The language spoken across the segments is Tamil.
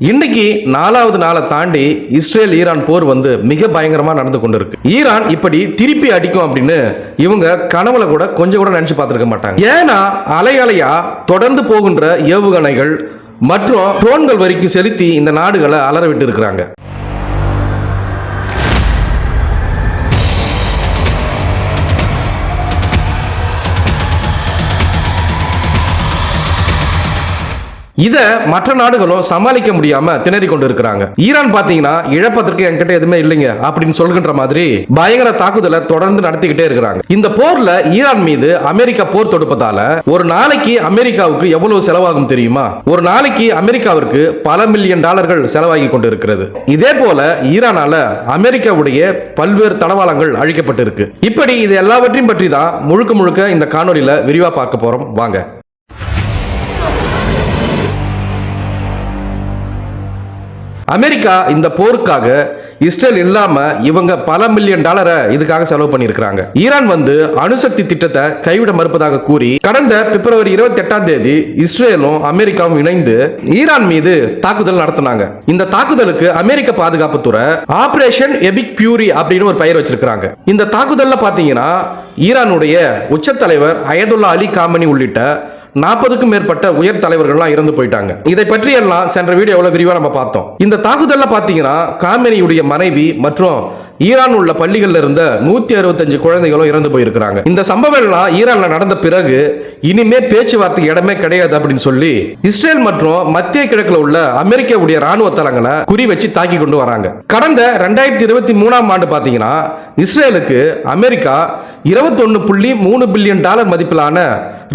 இன்னைக்கு 4வது நாளை தாண்டி இஸ்ரேல் ஈரான் போர் மிக பயங்கரமா நடந்து கொண்டிருக்கு. ஈரான் இப்படி திருப்பி அடிக்கும் அப்படின்னு இவங்க கனவுல கூட கொஞ்சம் கூட நினைச்சு பார்த்திருக்க மாட்டாங்க. ஏன்னா அலை அலையா தொடர்ந்து போகின்ற ஏவுகணைகள் மற்றும் ட்ரோன்கள் வரைக்கும் செலுத்தி இந்த நாடுகளை அலற விட்டு இருக்கிறாங்க. இதை மற்ற நாடுகளும் சமாளிக்க முடியாம திணறி கொண்டு இருக்கிறாங்க. ஈரான் பாத்தீங்கன்னா இழப்பதற்கு என்கிட்ட எதுவுமே இல்லைங்க அப்படின்னு சொல்கின்ற மாதிரி பயங்கர தாக்குதலை தொடர்ந்து நடத்திக்கிட்டே இருக்கிறாங்க. இந்த போர்ல ஈரான் மீது அமெரிக்கா போர் தொடுப்பதால ஒரு நாளைக்கு அமெரிக்காவுக்கு எவ்வளவு செலவாகும் தெரியுமா? ஒரு நாளைக்கு அமெரிக்காவிற்கு பல மில்லியன் டாலர்கள் செலவாகி கொண்டு இருக்கிறது. இதே போல ஈரானால அமெரிக்காவுடைய பல்வேறு தளவாளங்கள் அழிக்கப்பட்டு இருக்கு. இப்படி இது எல்லாவற்றையும் பற்றி தான் முழுக்க இந்த காணொலியில விரிவா பார்க்க போறோம். வாங்க. அமெரிக்கா இந்த போருக்காக இஸ்ரேல் இல்லாம இவங்க பல மில்லியன் டாலரை இதுக்காக செலவு பண்ணியிருக்கிறாங்க. ஈரான் அணுசக்தி திட்டத்தை கைவிட மறுப்பதாக கூறி கடந்த பிப்ரவரி 28 இஸ்ரேலும் அமெரிக்காவும் இணைந்து ஈரான் மீது தாக்குதல் நடத்தினாங்க. இந்த தாக்குதலுக்கு அமெரிக்க பாதுகாப்புத்துறை ஆபரேஷன் எபிக் பியூரி அப்படின்னு ஒரு பெயர் வச்சிருக்காங்க. இந்த தாக்குதல்ல பாத்தீங்கன்னா ஈரானுடைய உச்ச தலைவர் அயதுல்லா அலி காமனி உள்ளிட்ட 40க்கும் மேற்பட்ட உயர் தலைவர்கள்லாம் இறந்து போயிட்டாங்க. இதை பற்றி எல்லாம் சென்ற வீடியோவில் விரிவா நம்ம பார்த்தோம். இந்த தாக்குதல்ல பாத்தீங்கன்னா காமெனியுடைய மனைவி மற்றும் ஈரான் உள்ள பள்ளிகள்ல இருந்த 165 குழந்தைகளும் இறந்து போயிருக்கிறாங்க. இந்த சம்பவம் எல்லாம் ஈரான்ல நடந்த பிறகு இனிமே பேச்சுவார்த்தைக்கு இடமே கிடையாது அப்படின்னு சொல்லி இஸ்ரேல் மற்றும் மத்திய கிழக்குல உள்ள அமெரிக்காவுடைய ராணுவ தளங்களை குறி வச்சு தாக்கி கொண்டு வராங்க. கடந்த 2023ஆம் ஆண்டு பாத்தீங்கன்னா இஸ்ரேலுக்கு அமெரிக்கா 21.3 பில்லியன் டாலர் மதிப்பிலான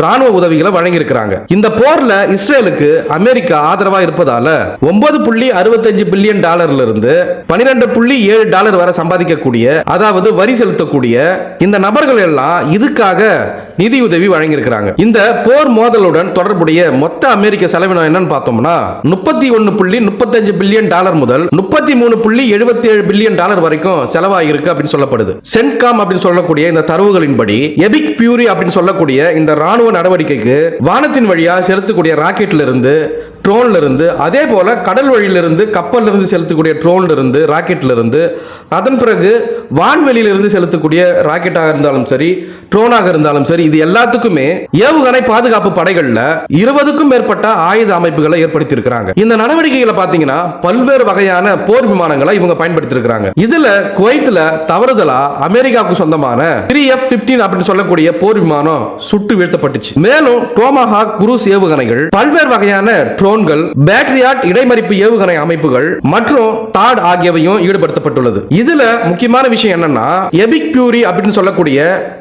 ராணுவ உதவிகளை வழங்கியிருக்கிறாங்க. இந்த போர்ல இஸ்ரேலுக்கு அமெரிக்கா ஆதரவா இருப்பதால 9.65 பில்லியன் டாலர்ல இருந்து 12.7 டாலர் வரை சம்பாதிக்கக்கூடிய, அதாவது வரி செலுத்தக்கூடிய இந்த நபர்கள் எல்லாம் இதுக்காக நிதியுதவி வழங்கியிருக்கிறாங்க. இந்த போர் மோதலுடன் தொடர்புடைய மொத்த அமெரிக்க செலவினம் என்னன்னு பார்த்தோம்னா 31.35 பில்லியன் டாலர் முதல் 33.77 பில்லியன் டாலர் வரைக்கும் செலவாகிருக்கு அப்படின்னு சொல்லப்படுது. சென்காம் அப்படின்னு சொல்லக்கூடிய இந்த தரவுகளின்படி எபிக் பியூரி அப்படின்னு சொல்லக்கூடிய இந்த ராணுவ நடவடிக்கைக்கு வானத்தின் வழியா செலுத்தக்கூடிய ராக்கெட்ல இருந்து, ட்ரோன்ல இருந்து, அதே போல கடல் வழியிலிருந்து, கப்பல்ல இருந்து செலுத்தக்கூடிய ட்ரோன்ல இருந்து, ராக்கெட்ல இருந்து, அதன் பிறகு வான்வெளியில இருந்து செலுத்தக்கூடிய ராக்கெட்டாக இருந்தாலும் சரி, ட்ரோனாக இருந்தாலும் சரி, இது எல்லாத்துக்குமே ஏவுகணை பாதுகாப்பு படைகள்ல 20க்கும் மேற்பட்ட ஆயுத அமைப்புகளை ஏற்படுத்தி இருக்கிறாங்க. இந்த நடவடிக்கைகளை பாத்தீங்கன்னா பல்வேறு வகையான போர் விமானங்களை இவங்க பயன்படுத்தி இருக்கிறாங்க. இதுல குவைத்ல தவறுதலா அமெரிக்காவுக்கு சொந்தமான 3F-15 அப்படின்னு சொல்லக்கூடிய போர் விமானம் சுட்டு வீழ்த்தப்பட்டுச்சு. மேலும் டோமாஹாக் குரூஸ் ஏவுகணைகள், பல்வேறு வகையான ட்ரோன்கள், பேட்டரியாட் இடைமறிப்பு ஏவுகணை அமைப்புகள் மற்றும் தாட் ஆகியவையும் ஈடுபடுத்தப்பட்டுள்ளது. இதுல முக்கியமான விஷயம் என்னன்னா எபிக் பியூரி அப்படின்னு சொல்லக்கூடிய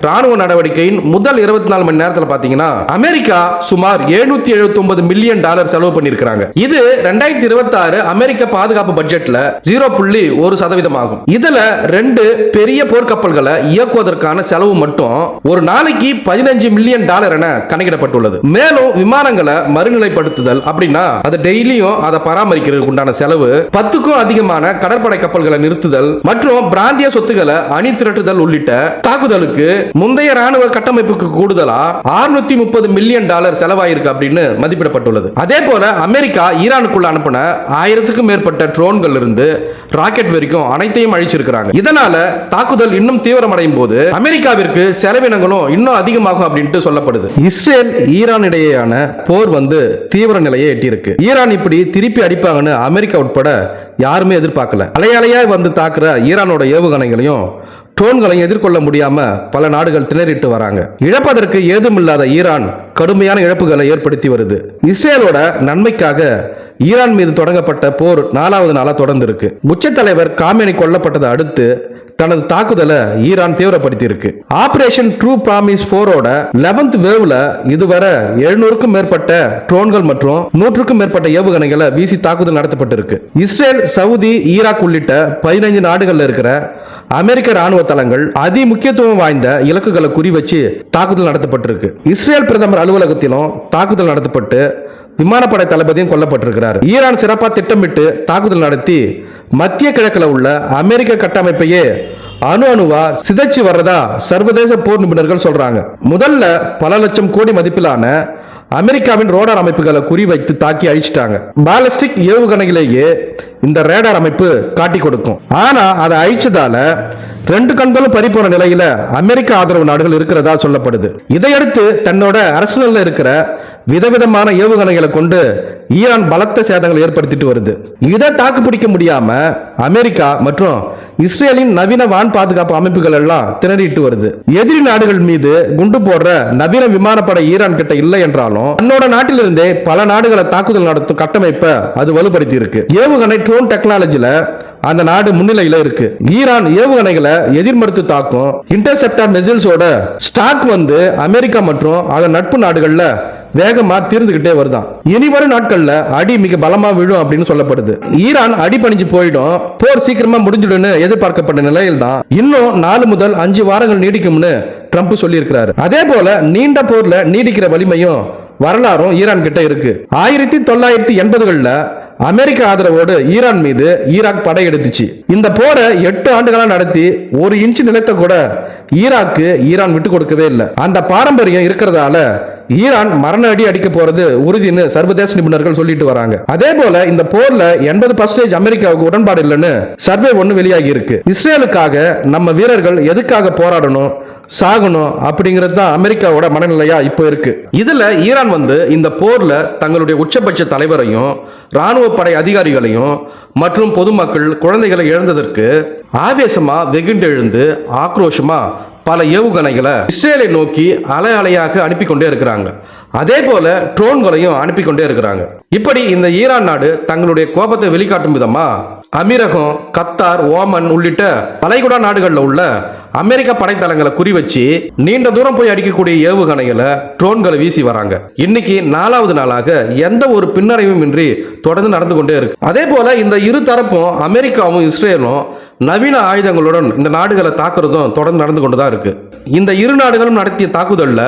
ராணுவ நடவடிக்கையின் முதல் 24 மணி நேரத்தில் பாத்தீங்கன்னா அமெரிக்கா சுமார் 779 மில்லியன் டாலர் செலவு பண்ணிருக்காங்க. இது 2026 அமெரிக்க பாதுகாப்பு பட்ஜெட்ல 0.1% ஆகும். இதுல 2 பெரிய போர்க்கப்பல்களை இயக்குவதற்கான செலவு மட்டும் ஒரு நாளைக்கு 15 மில்லியன் டாலர் என கணக்கிடப்பட்டுள்ளது. மேலும் விமானங்களை மறுநிலைப்படுத்துதல் அப்படின்னா அதை டெய்லியும் அதை பராமரிக்கிறதுக்கு உண்டான செலவு, 10க்கும் அதிகமான கடற்படை கப்பல்களை நிறுத்துதல் மற்றும் பிராந்திய சொத்துக்களை அணி திரட்டுதல் உள்ளிட்ட தாக்குதலுக்கு முந்தைய ராணுவ கட்டமைப்புக்கு கூடுதலா 630 மில்லியன் டாலர் செலவாயிருக்கு அப்படின்னு மதிப்பிடப்பட்டுள்ளது. அதே போல அமெரிக்கா ஈரானுக்குள்ள அனுப்பின 1000க்கும் மேற்பட்ட ட்ரோன்கள் இருந்து ராக்கெட் வரைக்கும் அனைத்தையும் அழிச்சிருக்கிறாங்க. இதனால தாக்குதல் இன்னும் தீவிரமடையும் போது அமெரிக்காவிற்கு செலவினங்களும் இன்னும் அதிகமாகும் அப்படின்ட்டு சொல்லப்படுது. இஸ்ரேல் ஈரான் இடையேயான போர் தீவிர நிலையை எட்டியிருக்கு. ஈரான் இப்படி திருப்பி அடிப்பாங்கன்னு அமெரிக்கா உட்பட யாருமே எதிர்பார்க்கல. அலையாலையாய் தாக்குற ஈரானோட ஏவுகணைகளையும் ட்ரோன்களையும் எதிர்கொள்ள முடியாம பல நாடுகள் திணறிட்டு வராங்க. இழப்பதற்கு ஏதுமில்லாத ஈரான் கடுமையான இழப்புகளை ஏற்படுத்தி வருது. இஸ்ரேலோட நன்மைக்காக ஈரான் மீது தொடங்கப்பட்ட போர் 4வது நாளா தொடர்ந்து இருக்கு. உச்ச தலைவர் காமெனி கொல்லப்பட்டதை அடுத்து தனது தாக்குதலை ஈரான் தீவிரப்படுத்தி இருக்கு. ஆபரேஷன் ட்ரூ பிராமிஸ் 4ஓட 11th வேவ்ல இதுவரை 700க்கும் மேற்பட்ட ட்ரோன்கள் மற்றும் 100க்கும் மேற்பட்ட ஏவுகணைகளை வீசி தாக்குதல் நடத்தப்பட்டிருக்கு. இஸ்ரேல், சவுதி, ஈராக் உள்ளிட்ட 15 நாடுகள்ல இருக்கிற அமெரிக்க ராணுவ தளங்கள் அதி முக்கியத்துவம் வாய்ந்த இலக்குகளை குறி வச்சு தாக்குதல் நடத்தப்பட்டிருக்கு. இஸ்ரேல் பிரதமர் அலுவலகத்திலும் தாக்குதல் நடத்தப்பட்டு விமானப்படை தளபதியும் கொல்லப்பட்டிருக்கிறார். ஈரான் சிறப்பாக திட்டமிட்டு தாக்குதல் நடத்தி மத்திய கிழக்கில் உள்ள அமெரிக்க கட்டமைப்பையே அணுவா சிதைச்சு வர்றதா சர்வதேச போர் நிபுணர்கள் சொல்றாங்க. முதல்ல பல லட்சம் கோடி மதிப்பிலான அமெரிக்காவின் ரோடார் அமைப்புகளை குறிவைத்து தாக்கி அழிச்சிட்டாங்க. பாலிஸ்டிக் ஏவுகணையிலேயே இந்த ரேடார் அமைப்பு காட்டி கொடுக்கும். ஆனா அதை அழிச்சதால 2 கண்களும் பறிப்போன நிலையில அமெரிக்க ஆதரவு நாடுகள் இருக்கிறதா சொல்லப்படுது. இதையடுத்து தன்னோட அரசனல்ல இருக்கிற விதவிதமான ஏவுகணைகளை கொண்டு ஈரான் பலத்த சேதங்களை ஏற்படுத்திட்டு வருது. இதை தாக்கு பிடிக்க முடியாம அமெரிக்கா மற்றும் இஸ்ரேலின் நவீன வான் பாதுகாப்பு அமைப்புகள் எல்லாம் திணறிட்டு வருது. எதிரி நாடுகள் மீது குண்டு போடுற நவீன விமானப்படை ஈரான் கிட்ட இல்லை என்றாலும் தன்னோட நாட்டிலிருந்தே பல நாடுகளை தாக்குதல் நடத்தும் கட்டமைப்பை அது வலுப்படுத்தி இருக்கு. ஏவுகணை ட்ரோன் டெக்னாலஜில அந்த நாடு முன்னிலையில இருக்கு. ஈரான் ஏவுகணைகளை எதிர்மறுத்து தாக்கும் இன்டர்செப்டார் மிசைல்ஸோட ஸ்டாக் வந்து அமெரிக்கா மற்றும் அதன் நட்பு நாடுகள்ல வேகமா தீர்ந்துகிட்டே வருதான். இனி வரும் நாட்கள்ல அடி மிக பலமா விழும் அப்படின்னு சொல்லப்படுது. ஈரான் அடி பணிஞ்சு போயிடும், போர் சீக்கிரமா முடிஞ்சிடும்னு எதிர்பார்க்கப்பட்ட நிலையில் தான் இன்னும் 4 முதல் 5 வாரங்கள் நீடிக்கும்னு ட்ரம்ப் சொல்லியிருக்கிறாரு. அதே போல நீண்ட போர்ல நீடிக்கிற வலிமையும் வரலாறும் ஈரான் கிட்ட இருக்கு. 1980களில் அமெரிக்க ஆதரவோடு ஈரான் மீது ஈராக் படையெடுத்துச்சு. இந்த போரை 8 ஆண்டுகளா நடத்தி 1 இன்ச் நிலத்தை கூட ஈரான் விட்டு கொடுக்கவே இல்லை. அந்த பாரம்பரியம் இருக்கிறதால ஈரான் மரண அடி அடிக்க போறது உறுதின்னு சர்வதேச நிபுணர்கள் சொல்லிட்டு வராங்க. அதே போல இந்த போர்ல 80% அமெரிக்காவுக்கு உடன்பாடு இல்லைன்னு சர்வே ஒன்று வெளியாகி இருக்கு. இஸ்ரேலுக்காக நம்ம வீரர்கள் எதுக்காக போராடணும், சாகணும் அப்படிங்கிறது தான் அமெரிக்காவோட மனநிலையா இப்போ இருக்கு. இதுல ஈரான் வந்து இந்த போர்ல தங்களுடைய உச்சபட்ச தலைவரையும் ராணுவ படை அதிகாரிகளையும் மற்றும் பொதுமக்கள் குழந்தைகளை இழந்ததற்கு ஆவேசமா வெகுண்டெழுந்து ஆக்ரோஷமா பல ஏவுகணைகளை இஸ்ரேலை நோக்கி அலை அலையாக அனுப்பி கொண்டே இருக்கிறாங்க. அதே போல ட்ரோன்களையும் அனுப்பி கொண்டே இருக்கிறாங்க. இப்படி இந்த ஈரான் நாடு தங்களுடைய கோபத்தை வெளிக்காட்டும் விதமா அமீரகம், கத்தார், ஓமன் உள்ளிட்ட வளைகுடா நாடுகளில் உள்ள அமெரிக்க படைத்தளங்களை குறிவச்சு நீண்ட தூரம் போய் அடிக்கக்கூடிய ஏவுகணைகளை ட்ரோன்களை வீசி வராங்க. இன்னைக்கு 4வது நாளாக எந்த ஒரு பின்னடைவும் இன்றி தொடர்ந்து நடந்து கொண்டே இருக்கு. அதே போல இந்த இரு தரப்பும் அமெரிக்காவும் இஸ்ரேலும் நவீன ஆயுதங்களுடன் இந்த நாடுகளை தாக்குறதும் தொடர்ந்து நடந்து கொண்டுதான் இருக்கு. இந்த இரு நாடுகளும் நடத்திய தாக்குதல்ல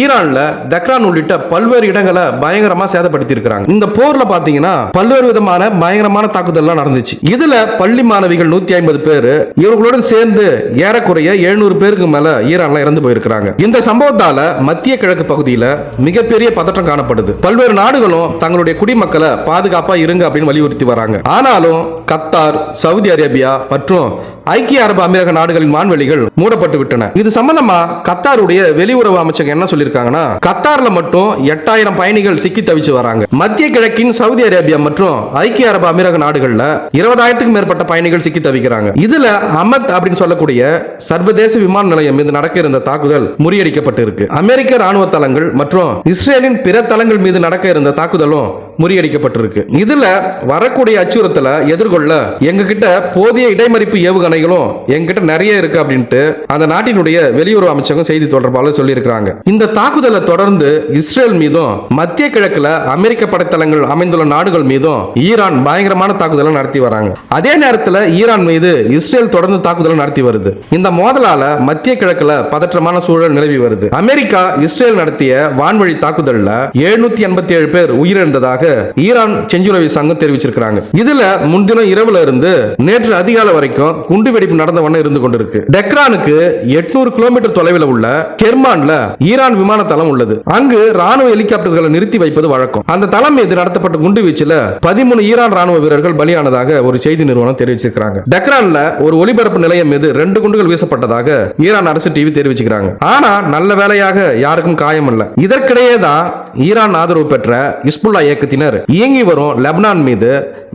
ஈரான்ல தெஹ்ரான் உள்ளிட்ட பல்வேறு இடங்களை பயங்கரமா சேதப்படுத்தி இருக்காங்க. இந்த போர்ல பாத்தீங்கன்னா பல்வேறு விதமான பயங்கரமான தாக்குதல்லாம் நடந்துச்சு. இதுல பள்ளி மாணவிகள் 150 பேர், இவர்களுடன் சேர்ந்து ஏறக்குறைய 700 பேருக்கு மேல ஈரான்ல இறந்து போயிருக்காங்க. இந்த சம்பவத்தால மத்திய கிழக்கு பகுதியில மிகப்பெரிய பதற்றம் காணப்படுது. பல்வேறு நாடுகளும் தங்களுடைய குடிமக்களை பாதுகாப்பா இருங்க அப்படின்னு வலியுறுத்தி வராங்க. ஆனாலும் கத்தார், சவுதி அரேபியா மற்றும் ஐக்கிய அரபு அமீரக நாடுகளின் வான்வெளிகள் மூடப்பட்டு விட்டன. இது சம்பந்தமா கத்தாருடைய வெளியுறவு அமைச்சகம் என்ன சொல்லியிருக்காங்கன்னா, கத்தார்ல மட்டும் 8000 பயணிகள் சிக்கி தவிச்சு வராங்க. மத்திய கிழக்கின் சவுதி அரேபியா மற்றும் ஐக்கிய அரபு அமீரக நாடுகள்ல 20,000க்கும் மேற்பட்ட பயணிகள் சிக்கி தவிக்கிறாங்க. இதுல அமத் அப்படின்னு சொல்லக்கூடிய சர்வதேச விமான நிலையம் மீது நடக்க இருந்த தாக்குதல் முறியடிக்கப்பட்டு இருக்கு. அமெரிக்க ராணுவ தளங்கள் மற்றும் இஸ்ரேலின் பிற தளங்கள் மீது நடக்க இருந்த தாக்குதலும் முறியடிக்கப்பட்டிருக்கு. இதுல வரக்கூடிய அச்சுறுத்தலை எதிர்கொள்ள எங்க கிட்ட போதிய இடைமறிப்பு ஏவுகணைகளும் எங்கிட்ட நிறைய இருக்கு அப்படின்ட்டு அந்த நாட்டினுடைய வெளியுறவு அமைச்சகம் செய்தி தொடர்பாளர் சொல்லி இருக்காங்க. இந்த தாக்குதலை தொடர்ந்து இஸ்ரேல் மீதும் மத்திய கிழக்குல அமெரிக்க படைத்தளங்கள் அமைந்துள்ள நாடுகள் மீதும் ஈரான் பயங்கரமான தாக்குதலை நடத்தி வராங்க. அதே நேரத்தில் ஈரான் மீது இஸ்ரேல் தொடர்ந்து தாக்குதலை நடத்தி வருது. இந்த மோதலால மத்திய கிழக்குல பதற்றமான சூழல் நிலவி வருது. அமெரிக்கா இஸ்ரேல் நடத்திய வான்வழி தாக்குதல்ல 787 பேர் உயிரிழந்ததாக ஈரான் செஞ்சுரவி சங்கம் தெரிவிச்சிருக்காங்க. இதுல முன்தினம் இரவுல இருந்து நேற்று அதிகாலை வரைக்கும் குண்டுவெடிப்பு நடந்த வண்ணம் இருந்து கொண்டிருக்கு. டெஹ்ரானுக்கு 800 கிலோமீட்டர் தொலைவில் உள்ள கெர்மான்ல ஈரான் விமான தளம் உள்ளது. அங்கு ராணுவ ஹெலிகாப்டர்களை நிறுத்தி வைப்பது வழக்கம். அந்த தளம் மீது நடத்தப்பட்ட குண்டு வீச்சில் 13 ஈரான் ராணுவ வீரர்கள் பலியானதாக ஒரு செய்தி நிறுவனம் தெரிவிச்சிருக்காங்க. டெஹ்ரான்ல ஒரு ஒலிபரப்பு நிலையம் மீது 2 குண்டுகள் வீசப்பட்டதாக ஈரான் அரசு டிவி தெரிவிச்சிருக்காங்க. ஆனா நல்ல வேளையாக யாருக்கும் காயம் இல்ல. இதற்கிடையே தான் ஈரான் ஆதரவு பெற்ற ஹிஸ்புல்லா இயக்கத்தினர் இயங்கி வரும் லெபனான் மீது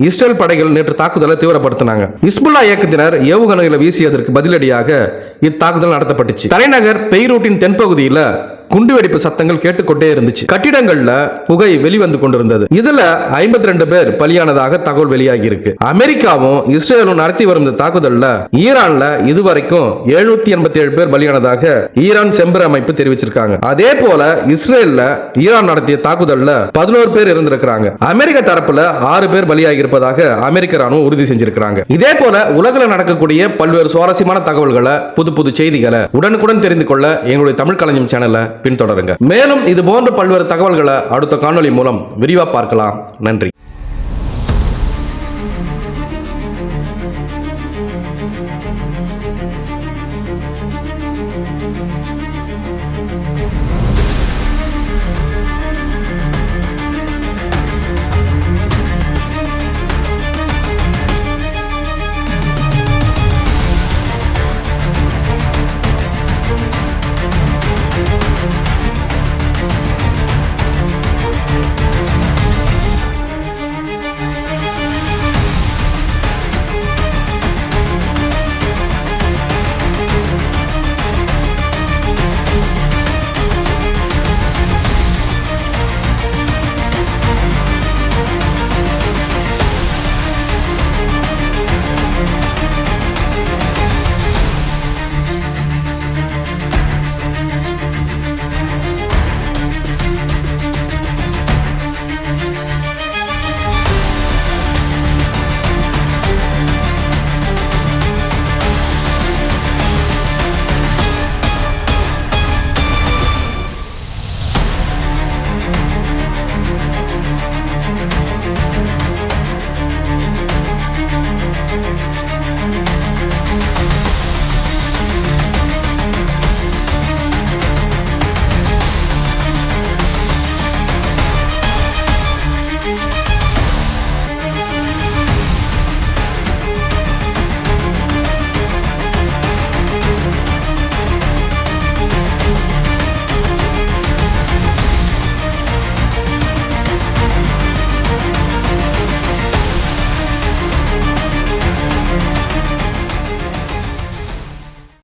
இஸ்ரேல் படைகள் நேற்று தாக்குதலை தீவிரப்படுத்தினாங்க. ஹிஸ்புல்லா இயக்கத்தினர் ஏவுகணைகளை வீசியதற்கு பதிலடியாக இத்தாக்குதல் நடத்தப்பட்டுச்சு. தலைநகர் பெய்ரூட்டின் தென்பகுதியில் குண்டுவெடிப்பு சத்தங்கள் கேட்டுக்கொண்டே இருந்துச்சு. கட்டிடங்கள்ல புகை வெளிவந்து கொண்டிருந்தது. இதுல 52 பேர் பலியானதாக தகவல் வெளியாகி இருக்கு. அமெரிக்காவும் இஸ்ரேலும் நடத்தி வரும் இந்த தாக்குதல்ல ஈரான்ல இதுவரைக்கும் 787 பேர் பலியானதாக ஈரான் செம்பர் அமைப்பு தெரிவிச்சிருக்காங்க. அதே போல இஸ்ரேல்ல ஈரான் நடத்திய தாக்குதல்ல 11 பேர் இருந்திருக்கிறாங்க. அமெரிக்க தரப்புல 6 பேர் பலியாகி இருப்பதாக அமெரிக்க ராணுவம் உறுதி செஞ்சிருக்காங்க. இதே போல உலகில் நடக்கக்கூடிய பல்வேறு சுவாரஸ்யமான தகவல்களை, புது புது செய்திகளை உடனுக்குடன் தெரிந்து கொள்ள எங்களுடைய தமிழ் களஞ்சியம் சேனலை பின்தொடருங்க. மேலும் இது போன்ற பல்வேறு தகவல்களை அடுத்த காணொளி மூலம் விரிவா பார்க்கலாம். நன்றி.